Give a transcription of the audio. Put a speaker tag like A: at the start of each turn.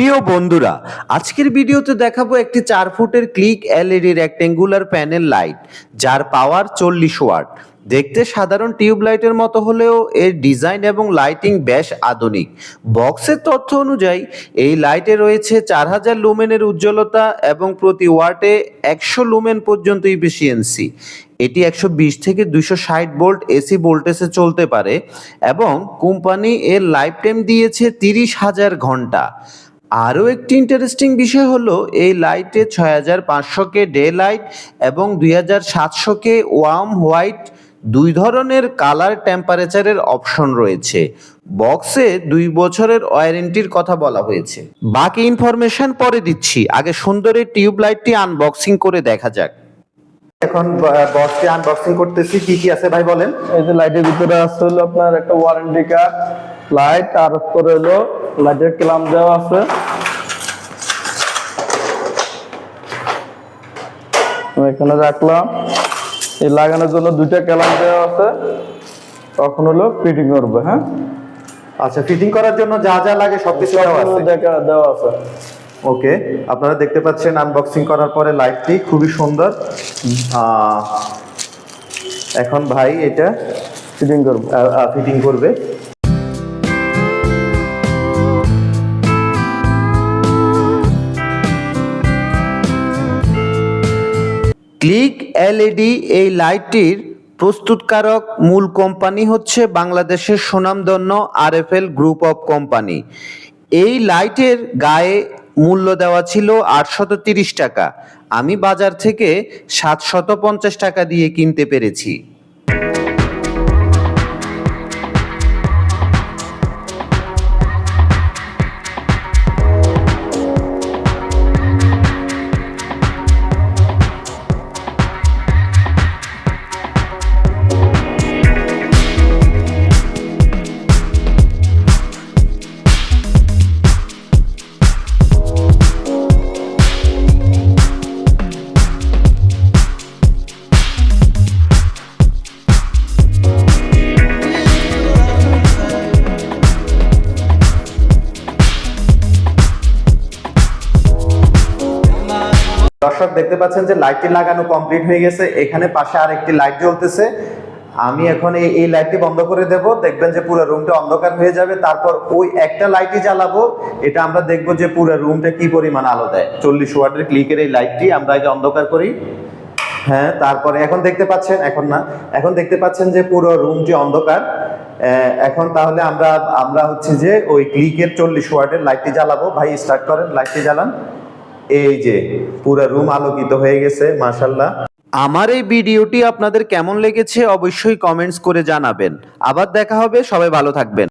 A: প্রিয় বন্ধুরা, আজকের ভিডিওতে দেখাবো একটি 4 ফুটের click LED rectangular panel light, যার পাওয়ার 40 ওয়াট। দেখতে সাধারণ টিউব লাইটের মতো হলেও এর ডিজাইন এবং লাইটিং বেশ আধুনিক। বক্সের তথ্য অনুযায়ী এই লাইটে রয়েছে 4000 লুমেনের উজ্জ্বলতা এবং প্রতি ওয়াটে 100 লুমেন পর্যন্ত ইফিসিয়েন্সি। এটি 120 থেকে 260 ভোল্ট এসি ভোল্টেজে চলতে পারে এবং কোম্পানি এর লাইফ টাইম দিয়েছে 30,000 ঘন্টা। আরও একটি ইন্টারেস্টিং বিষয় হলো এই লাইটে 6500 কে ডে লাইট এবং 2700 কে ওয়ার্ম হোয়াইট দুই ধরনের কালার টেম্পারেচারের অপশন রয়েছে। বক্সে 2 বছরের ওয়ারেন্টির কথা বলা হয়েছে। বাকি ইনফরমেশন পরে দিচ্ছি, আগে সুন্দর এই টিউব লাইটটি আনবক্সিং করে দেখা যাক। এখন বক্সটি আনবক্সিং করতেছি। কি কি আছে ভাই বলেন?
B: এই যে লাইটের ভিতরে আছে হলো আপনার একটা ওয়ারেন্টি কার্ড, লাইট, আর উপরে হলো লাইটের ক্ল্যাম্প দেওয়া আছে। আমি এখানে রাখলাম। এই লাগানোর জন্য 2টা ক্ল্যাম্প দেওয়া আছে, তখন হলো ফিটিং করবে। হ্যাঁ,
A: আচ্ছা, ফিটিং করার জন্য যা যা লাগে সবকিছু
B: দেওয়া আছে।
A: ওকে, আপনারা দেখতে পাচ্ছেন আনবক্সিং করার পরে লাইটটি খুবই সুন্দর। এখন ভাই এটা ফিটিং করবে। ক্লিক এলইডি এই লাইটটির প্রস্তুতকারক মূল কোম্পানি হচ্ছে বাংলাদেশের সুনামধন্য আরএফএল গ্রুপ অফ কোম্পানি। এই লাইটের গায়ে মূল্য দেওয়া ছিল 830 টাকা। আমি বাজার থেকে 750 টাকা দিয়ে কিনতে পেরেছি। দর্শক দেখতে পাচ্ছেন যে লাইটটি লাগানো কমপ্লিট হয়ে গেছে। এখানে পাশে আরেকটি লাইট জ্বলতেছে। আমি এখন এই লাইটটি বন্ধ করে দেব। দেখবেন যে পুরো রুমটা অন্ধকার হয়ে যাবে। তারপর ওই একটা লাইটই জ্বালাবো। এটা আমরা দেখবো যে পুরো রুমটা কি পরিমাণ আলো দেয়। 40 ওয়াটের ক্লিকের এই লাইটটি আমরা আগে অন্ধকার করি। হ্যাঁ, তারপরে এখন দেখতে পাচ্ছেন, এখন দেখতে পাচ্ছেন যে পুরো রুমটি অন্ধকার। এখন তাহলে আমরা হচ্ছে যে ওই ক্লিকের 40 ওয়াটের লাইটটি জ্বালাবো। ভাই স্টার্ট করেন, লাইটটি জ্বালান। এই যে পুরো রুম আলোকিত হয়ে গেছে, মাশাআল্লাহ। আমার এই ভিডিওটি আপনাদের কেমন লেগেছে অবশ্যই কমেন্টস করে জানাবেন। আবার দেখা হবে, সবাই ভালো থাকবেন।